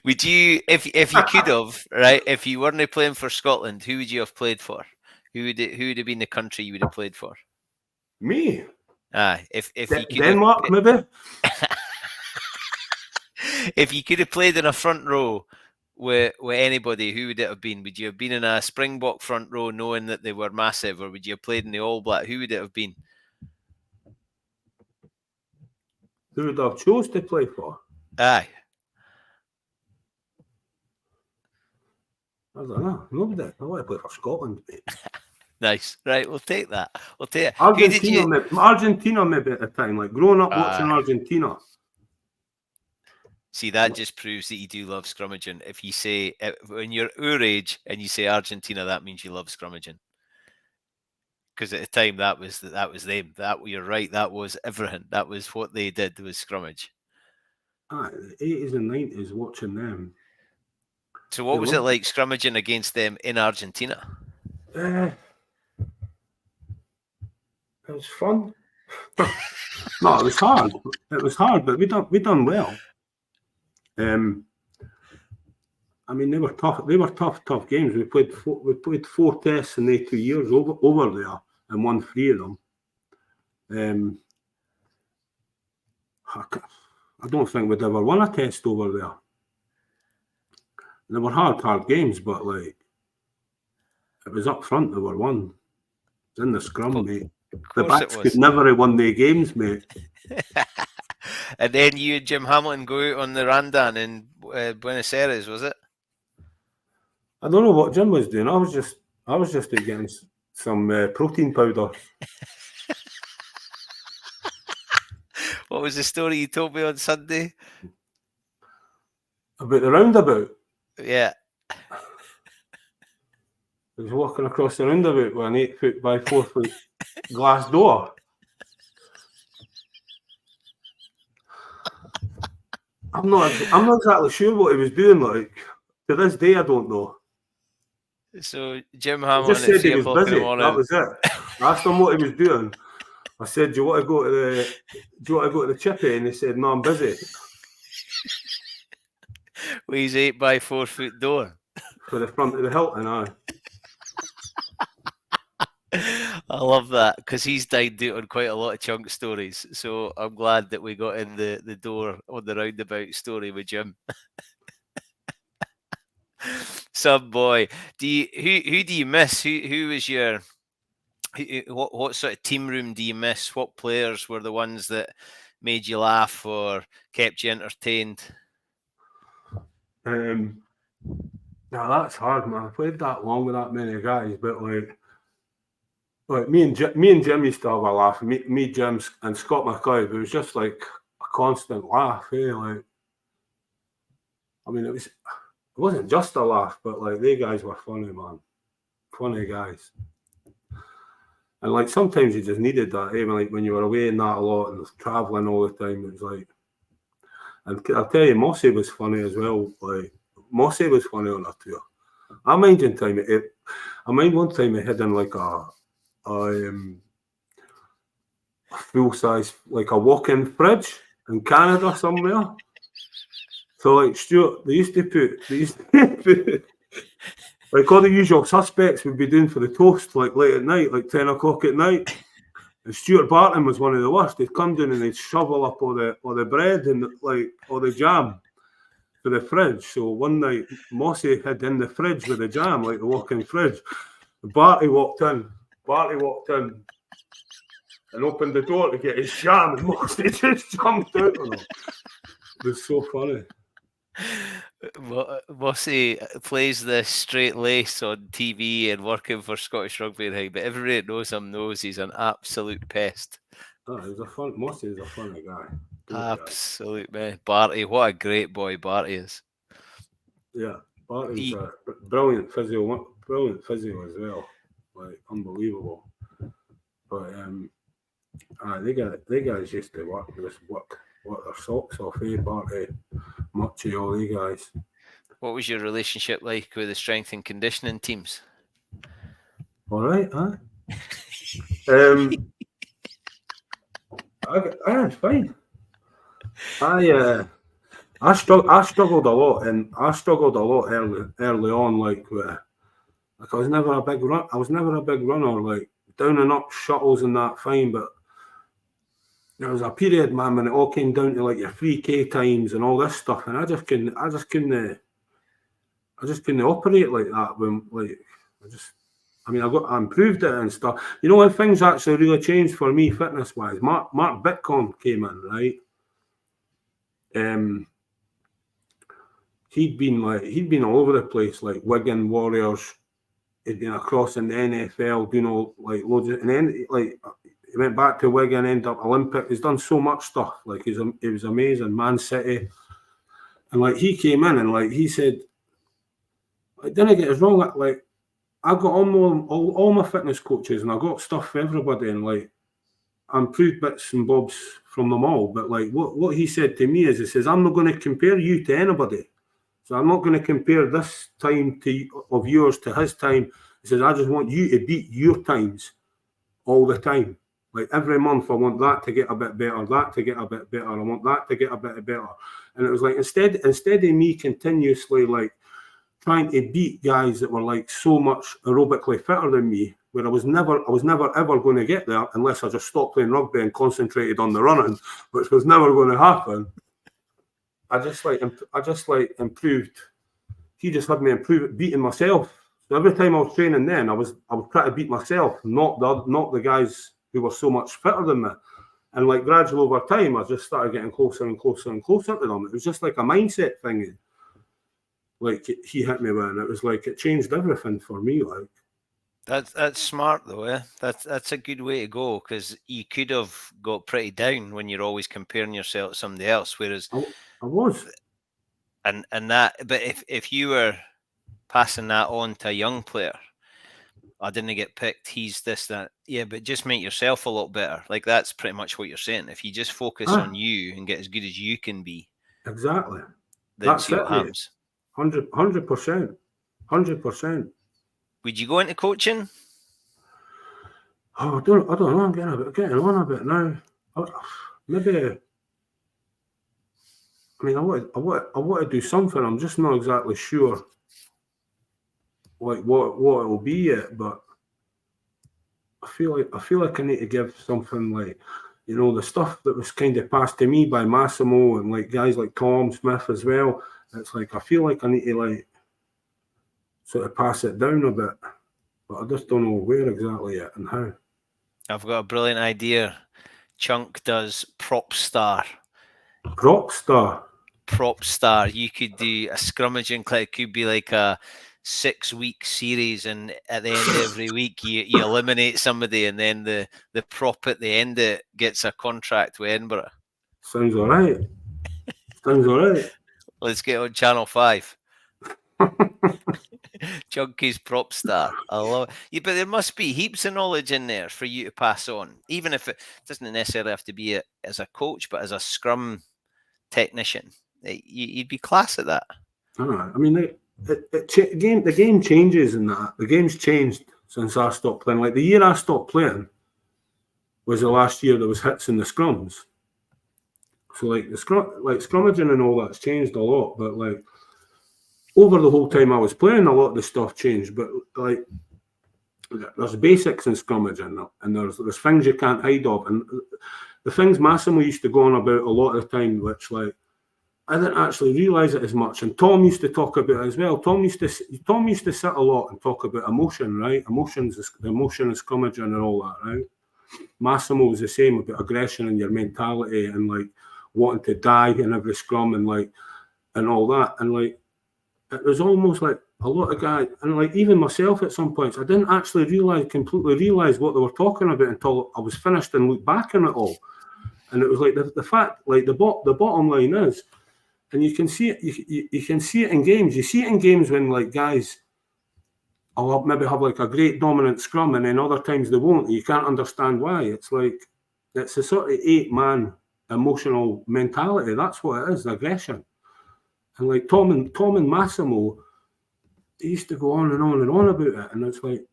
Would you, if you could have, right? If you weren't playing for Scotland, who would you have played for? Who would have been the country you would have played for? Me? If you could Denmark, maybe. If you could have played in a front row with anybody, who would it have been? Would you have been in a Springbok front row knowing that they were massive, or would you have played in the All Black? Who would it have been? Who would I have chose to play for? Aye. I don't know. Nobody. I want to play for Scotland, mate. Nice. Right, we'll take that. We'll take it. Argentina maybe at the time, like growing up watching Argentina. See, that just proves that you do love scrummaging. If you say, when you're our age and you say Argentina, that means you love scrummaging. Because at the time, that was them. You're right. That was everything. That was what they did, was scrummage. The 80s and 90s, watching them. So what was it like scrummaging against them in Argentina? It was fun. No, it was hard. It was hard, but we done well. I mean, they were tough. They were tough games. We played 4 tests in the 2 years over there, and won 3 of them. I don't think we'd ever won a test over there. They were hard games, but like it was up front. They were won. It was in the scrum, mate. The backs could never have won their games, mate. And then you and Jim Hamilton go out on the Randan in Buenos Aires, was it? I don't know what Jim was doing. I was just getting some protein powder. What was the story you told me on Sunday? About the roundabout? Yeah. I was walking across the roundabout with an 8 foot by 4 foot glass door. I'm not exactly sure what he was doing. Like to this day, I don't know. So Jim Hamilton just said he was busy. That was it. I asked him what he was doing. I said, "Do you want to go to the chippy?" And he said, "No, I'm busy." With his 8 by 4 foot door for the front of the Hilton, aye. I love that because he's dined out on quite a lot of chunk stories. So I'm glad that we got in the door on the roundabout story with Jim. Some boy. Who do you miss? Who was your what sort of team room do you miss? What players were the ones that made you laugh or kept you entertained? Now that's hard, man. I played that long with that many guys, but like me and Jim used to have a laugh. Me, Jim, and Scott McCoy. It was just like a constant laugh. Like, I mean, it wasn't just a laugh, but like they guys were funny, man. Funny guys. And like sometimes you just needed that, even like when you were away in that a lot and traveling all the time. It was like, and I'll tell you, Mossy was funny as well. Like Mossy was funny on a tour. I mind one time he had in like a full size, like a walk-in fridge in Canada somewhere. So like Stuart, they used to put like all the usual suspects would be doing for the toast, like late at night, like 10 o'clock at night. And Stuart Barton was one of the worst. They'd come down and they'd shovel up all the bread and like all the jam for the fridge. So one night Mossy had in the fridge with the jam, like the walk-in fridge. Barty walked in and opened the door to get his jam, and Mossy just jumped out on him. It was so funny. Mossy plays this straight lace on TV and working for Scottish Rugby and but everybody that knows him knows he's an absolute pest. Mossy is a funny guy. Absolute man. Barty, what a great boy Barty is. Yeah, Barty's a brilliant physio as well. like unbelievable. But they guys used to work their socks off, Barty, Muchie, all they guys. What was your relationship like with the strength and conditioning teams? All right, huh? It's fine. I struggled a lot, and I struggled a lot early on. Like I was never a big runner. Like down and up shuttles and that, fine. But there was a period, man, when it all came down to like your 3K times and all this stuff, and I just couldn't operate like that. When I improved it and stuff. You know, when things actually really changed for me fitness wise, Mark Bitcombe came in, right? He'd been all over the place, like Wigan Warriors. He'd been across in the NFL, you know, like loads of, and then like he went back to Wigan, ended up Olympic. He's done so much stuff. Like he was amazing. Man City, and like he came in and like he said, like, didn't get us wrong. Like I got all my fitness coaches, and I got stuff for everybody, and like I improved bits and bobs from them all. But like what he said to me is, he says, I'm not going to compare you to anybody. So I'm not going to compare this time of yours to his time. He says, I just want you to beat your times all the time. Like every month, I want that to get a bit better, that to get a bit better. I want that to get a bit better. And it was like, instead of me continuously like trying to beat guys that were like so much aerobically fitter than me, where I was never ever going to get there unless I just stopped playing rugby and concentrated on the running, which was never going to happen. I just improved. He just had me improve beating myself. So every time I was training, then I was trying to beat myself, not the guys who were so much fitter than me. And like gradually over time, I just started getting closer and closer and closer to them. It was just like a mindset thing. Like he hit me with, and it was like it changed everything for me. Like that's smart though, eh? That's a good way to go, because you could have got pretty down when you're always comparing yourself to somebody else. Whereas I was, and that, but if you were passing that on to a young player, I didn't get picked, he's this, that, yeah, but just make yourself a lot better. Like that's pretty much what you're saying. If you just focus on you and get as good as you can be, exactly, then that's see what happens. 100%. Would you go into coaching? Oh, I don't know. I'm getting on a bit now. Maybe. I mean, I want to do something. I'm just not exactly sure, like what it will be yet. But I feel like I need to give something, like, you know, the stuff that was kind of passed to me by Massimo and like guys like Tom Smith as well. It's like I feel like I need to like sort of pass it down a bit, but I just don't know where exactly yet and how. I've got a brilliant idea. Chunk does Prop Star. Prop Star. You could do a scrummaging clip. It could be like a 6-week series, and at the end of every week you eliminate somebody, and then the prop at the end of it gets a contract with Edinburgh. Sounds all right. Let's get on Channel 5. Chunky's Prop Star. I love it. But there must be heaps of knowledge in there for you to pass on, even if it doesn't necessarily have to be as a coach, but as a scrum technician. You'd be class at that. I mean, the game changes in that. The game's changed since I stopped playing. Like the year I stopped playing was the last year there was hits in the scrums. So like scrummaging and all that's changed a lot, but like over the whole time I was playing, a lot of the stuff changed. But like there's basics in scrummaging, and there's things you can't hide of, and the things Massimo used to go on about a lot of the time, which like I didn't actually realise it as much. And Tom used to talk about it as well. Tom used to sit a lot and talk about emotion, right? The emotion of scrummaging and all that, right? Massimo was the same about aggression and your mentality and like wanting to die in every scrum and like and all that. And like it was almost like a lot of guys, and like even myself at some points, I didn't actually completely realise what they were talking about until I was finished and looked back on it all. And it was like the fact, like the bottom line is, and you can see it. You can see it in games. You see it in games when like guys I'll maybe have like a great dominant scrum, and then other times they won't. You can't understand why. It's like it's a sort of 8-man emotional mentality. That's what it is, aggression. And like Tom and Massimo, they used to go on and on and on about it, and it's like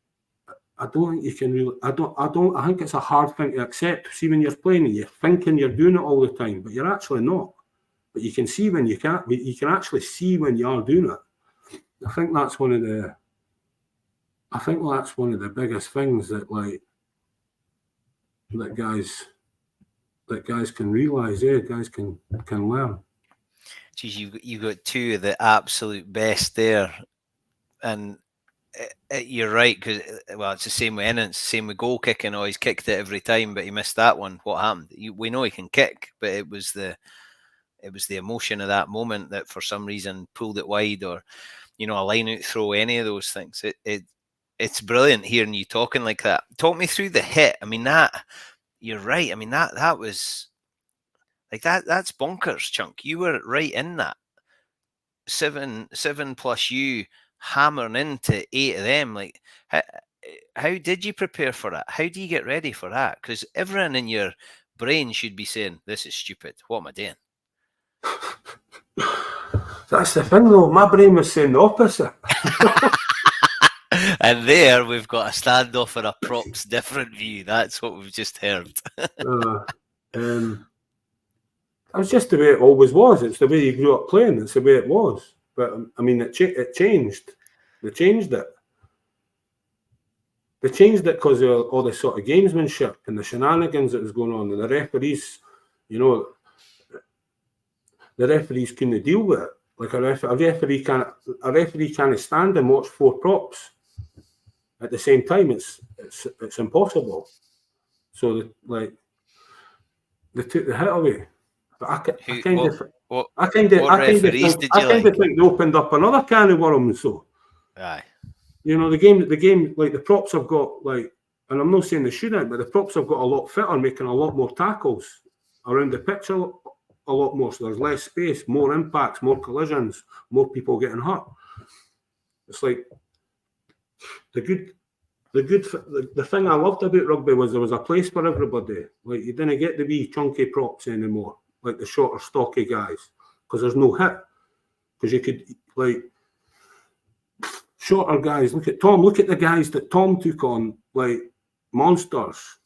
I don't think you can really. I think it's a hard thing to accept. See, when you're playing, and you're thinking you're doing it all the time, but you're actually not. But you can see when you can't. You can actually see when you are doing it. I think that's one of the biggest things that guys can realise. Yeah, guys can learn. Geez, you got two of the absolute best there, and you're right, because it's the same with Ennis, same with goal kicking. Oh, he's kicked it every time, but he missed that one. What happened? We know he can kick, but it was the emotion of that moment that for some reason pulled it wide, or a line out throw, any of those things. It's brilliant hearing you talking like that. Talk me through the hit. I mean, that, you're right. I mean, that was like that's bonkers, Chunk. You were right in that. Seven plus you hammering into 8 of them. Like, how did you prepare for that? How do you get ready for that? Because everyone in your brain should be saying, "This is stupid. What am I doing?" That's the thing, though. My brain was saying the opposite. And there we've got a standoff and a props different view. That's what we've just heard. That's just the way it always was. It's the way you grew up playing. It's the way it was. But I mean, it changed. They changed it. They changed it because of all this sort of gamesmanship and the shenanigans that was going on, and the referees, the referees couldn't deal with it. Like a referee can't stand and watch 4 props at the same time. It's impossible. So they took the hit away. But I kind of think they opened up another can of worms. So, aye. The game, like the props have got and I'm not saying they shouldn't, but the props have got a lot fitter, making a lot more tackles around the pitch, a lot more. So there's less space, more impacts, more collisions, more people getting hurt. It's like the thing I loved about rugby was there was a place for everybody. Like, you didn't get the wee chunky props anymore, like the shorter, stocky guys, because there's no hit. Because you could, shorter guys. Look at Tom. Look at the guys that Tom took on, like monsters.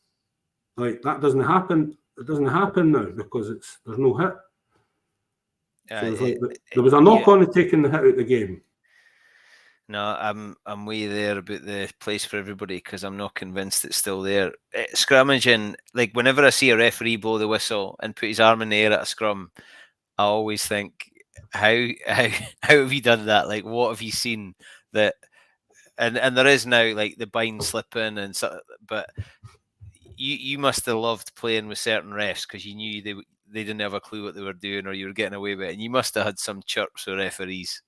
Like, that doesn't happen. It doesn't happen now because there's no hit. So there was a knock on to taking the hit out of the game. No, I'm way there about the place for everybody, because I'm not convinced it's still there. Scrummaging, like whenever I see a referee blow the whistle and put his arm in the air at a scrum, I always think, how have you done that? Like, what have you seen that? And there is now like the bind slipping and so, but you must have loved playing with certain refs because you knew they didn't have a clue what they were doing, or you were getting away with it, and you must have had some chirps with referees.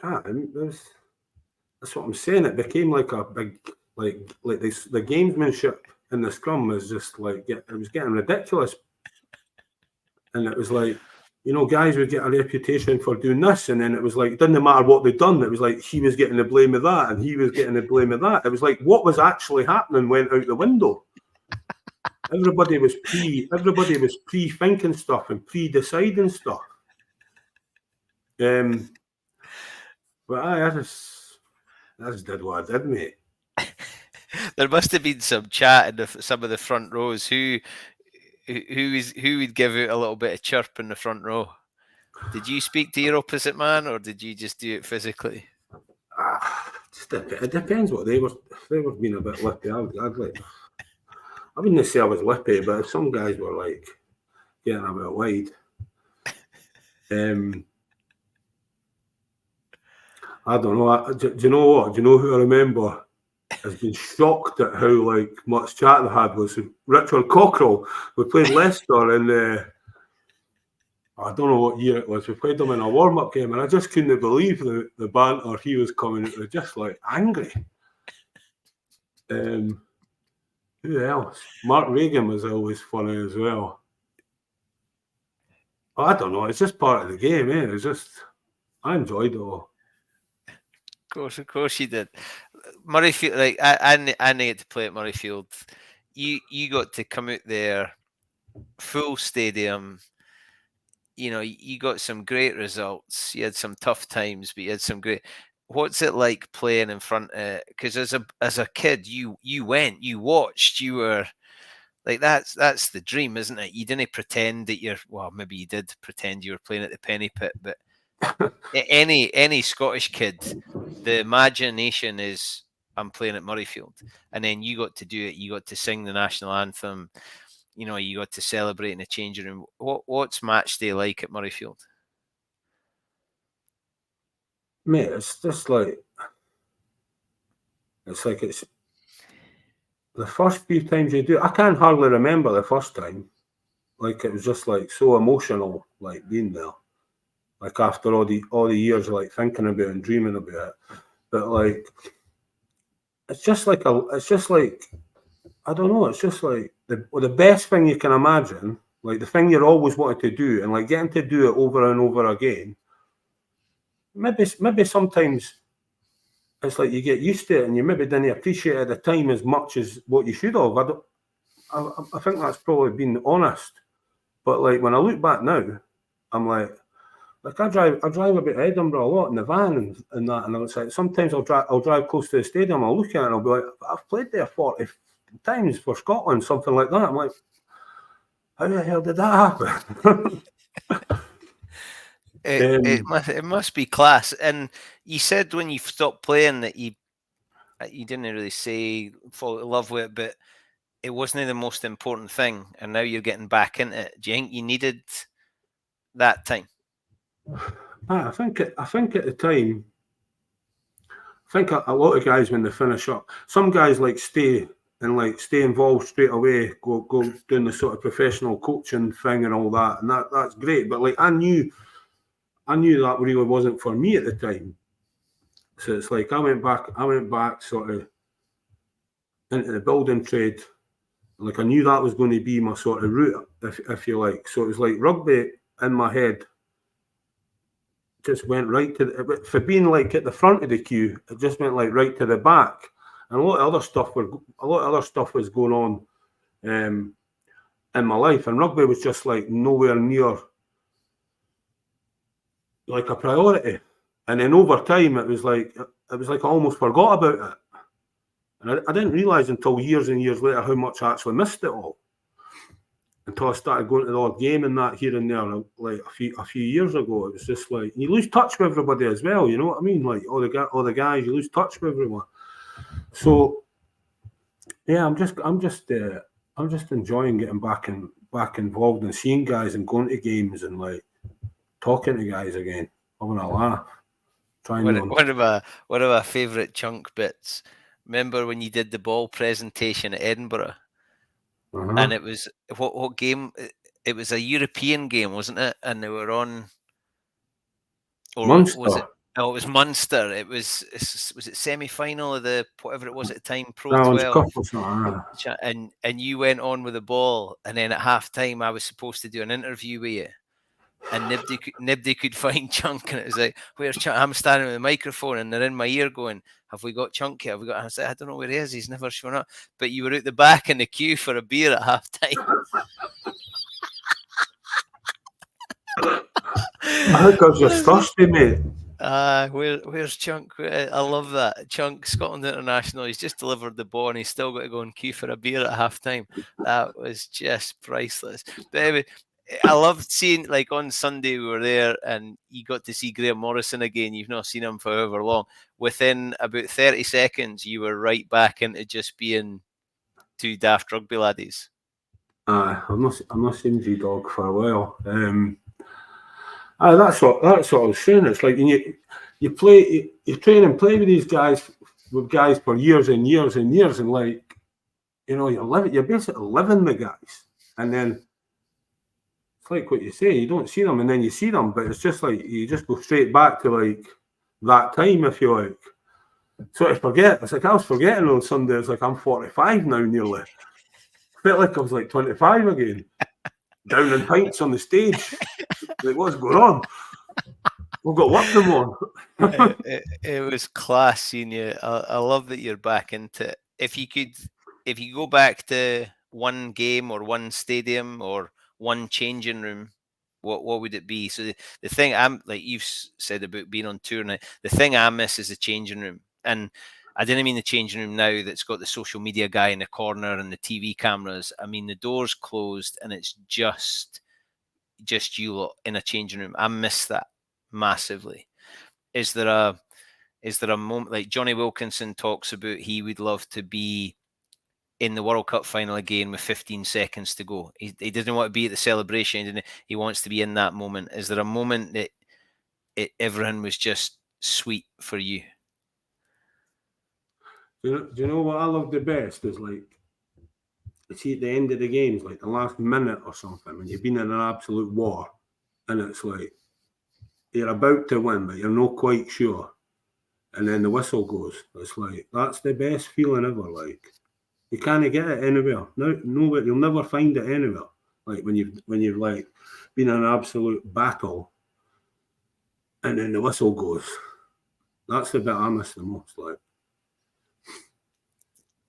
That's what I'm saying. It became like a big, like this. The gamesmanship in the scrum was just like it was getting ridiculous, and it was like, guys would get a reputation for doing this, and then it was like it didn't matter what they'd done. It was like he was getting the blame of that, and he was getting the blame of that. It was like what was actually happening went out the window. Everybody was pre-thinking stuff and pre-deciding stuff. But I just did what I did, mate. There must have been some chat in some of the front rows. Who would give out a little bit of chirp in the front row? Did you speak to your opposite man, or did you just do it physically? It depends what they were. If they were being a bit lippy, I wouldn't say I was lippy, but if some guys were like getting a bit wide. I don't know. Do you know what? Do you know who I remember has been shocked at how much chat they had was Richard Cockrell. We played Leicester in I don't know what year it was. We played them in a warm-up game, and I just couldn't believe the banter he was coming. It was just angry. Who else? Mark Reagan was always funny as well. I don't know. It's just part of the game, eh? It's just I enjoyed it all. Of course you did. Murrayfield, like I didn't get to play at Murrayfield. You got to come out there, full stadium. You know, you got some great results. You had some tough times, but you had some great. What's it like playing in front of? Because as a kid, you went, you watched, you were like that's the dream, isn't it? You didn't pretend that you're. Well, maybe you did pretend you were playing at the Penny Pit, but any Scottish kid, the imagination is I'm playing at Murrayfield, and then you got to do it. You got to sing the national anthem. You know, you got to celebrate in the changing room. What's match day like at Murrayfield? Mate, it's just like it's the first few times you do. I can't hardly remember the first time. Like it was just like so emotional, like being there. Like after all the years of like thinking about it and dreaming about it, but like it's just like I don't know. It's just like the best thing you can imagine, like the thing you're always wanted to do, and like getting to do it over and over again. Maybe sometimes it's like you get used to it, and you maybe didn't appreciate it at the time as much as what you should have. I think that's probably being honest. But like when I look back now, I'm like I drive about Edinburgh a lot in the van and that, and it's like sometimes I'll drive close to the stadium. I'll look at it and I'll be like, I've played there 40 times for Scotland, something like that. I'm like, how the hell did that happen? It must be class. And you said when you stopped playing that you didn't really say fall in love with it, but it wasn't the most important thing. And now you're getting back into it. Do you think you needed that time? I think at the time, I think a lot of guys when they finish up, some guys like stay involved straight away, go doing the sort of professional coaching thing and all that, and that's great. But like I knew that really wasn't for me at the time. So it's like I went back sort of into the building trade. Like I knew that was going to be my sort of route, if you like. So it was like rugby in my head just went right to for being like at the front of the queue, it just went like right to the back. And a lot of other stuff was going on in my life, and rugby was just like nowhere near like a priority. And then over time, it was like I almost forgot about it, and I didn't realise until years and years later how much I actually missed it all. Until I started going to the odd game and that here and there, like a few years ago, it was just like you lose touch with everybody as well. You know what I mean? Like all the guys, you lose touch with everyone. So yeah, I'm just enjoying getting back involved and seeing guys and going to games and like talking to guys again, having a laugh. One of my favourite chunk bits. Remember when you did the ball presentation at Edinburgh? Uh-huh. And it was what game? It was a European game, wasn't it? And they were on. Or Munster. Was it? No, it was Munster. Was it semi-final of the whatever it was at the time, Pro 12? And you went on with the ball, and then at half time I was supposed to do an interview with you, and nobody could find Chunk, and it was like, where's Chunk? I'm standing with the microphone, and they're in my ear going, have we got Chunk here? Have we got? And I said, I don't know where he is. He's never shown up. But you were at the back in the queue for a beer at half time. I think I was just thirsty, mate. Where's Chunk? I love that. Chunk, Scotland International. He's just delivered the ball and he's still got to go and queue for a beer at half time. That was just priceless. But anyway, I loved seeing, like on Sunday we were there and you got to see Graham Morrison again. You've not seen him for however long. Within about 30 seconds, you were right back into just being two daft rugby laddies. I've not seen G-Dog for a while. That's what I was saying. It's like you train and play with these guys for years and years and years, and like you're basically living the guys, and then it's like what you say, you don't see them and then you see them, but it's just like you just go straight back to like that time, if you like. So I forget. It's like I was forgetting on Sunday. It's like I'm 45 now, nearly. Felt like I was like 25 again. Down in pints on the stage. Like, what's going on? We've got work tomorrow. It was class seeing you. I love that you're back into it. If you go back to one game or one stadium or one changing room, what would it be? So the thing I'm like you've said about being on tour now, the thing I miss is the changing room. And I didn't mean the changing room now that's got the social media guy in the corner and the TV cameras. I mean the doors closed and it's just you lot in a changing room. I miss that massively. Is there a moment like Johnny Wilkinson talks about he would love to be in the World Cup final again with 15 seconds to go. He doesn't want to be at the celebration. He wants to be in that moment. Is there a moment that everything was just sweet for you? Do you know what I love the best is like, see at the end of the games, like the last minute or something, when you've been in an absolute war, and it's like you're about to win, but you're not quite sure, and then the whistle goes. It's like that's the best feeling ever. Like you can't get it anywhere. Nowhere. You'll never find it anywhere. Like when you've like been in an absolute battle, and then the whistle goes. That's the bit I miss the most. Like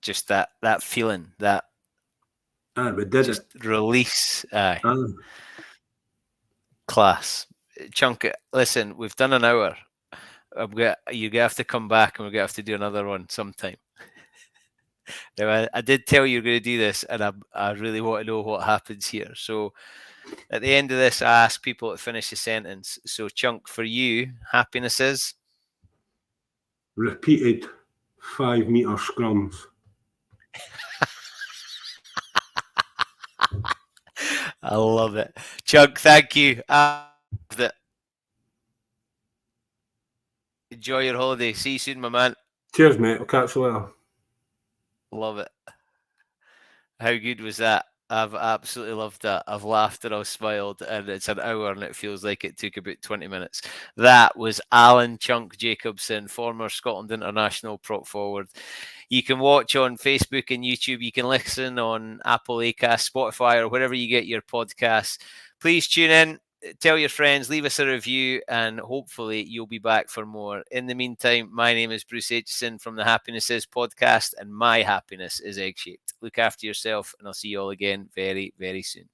just that feeling, that we did just it. Release. Class. Chunk, listen, we've done an hour. You're gonna have to come back and we're gonna have to do another one sometime. Now, I did tell you you're going to do this, and I really want to know what happens here. So, at the end of this, I ask people to finish the sentence. So, Chunk, for you, happiness is? Repeated 5 meter scrums. I love it. Chunk, thank you. I loved it. Enjoy your holiday. See you soon, my man. Cheers, mate. I'll catch you later. Love it. How good was that? I've absolutely loved that. I've laughed and I've smiled, and it's an hour and it feels like it took about 20 minutes. That was Allan Chunk Jacobsen, former Scotland international prop forward. You can watch on Facebook and YouTube. You can listen on Apple, Acast, Spotify, or wherever you get your podcasts. Please tune in. Tell your friends, leave us a review, and hopefully you'll be back for more. In the meantime, my name is Bruce Aitchison from the Happiness Is podcast, and my happiness is egg-shaped. Look after yourself, and I'll see you all again very, very soon.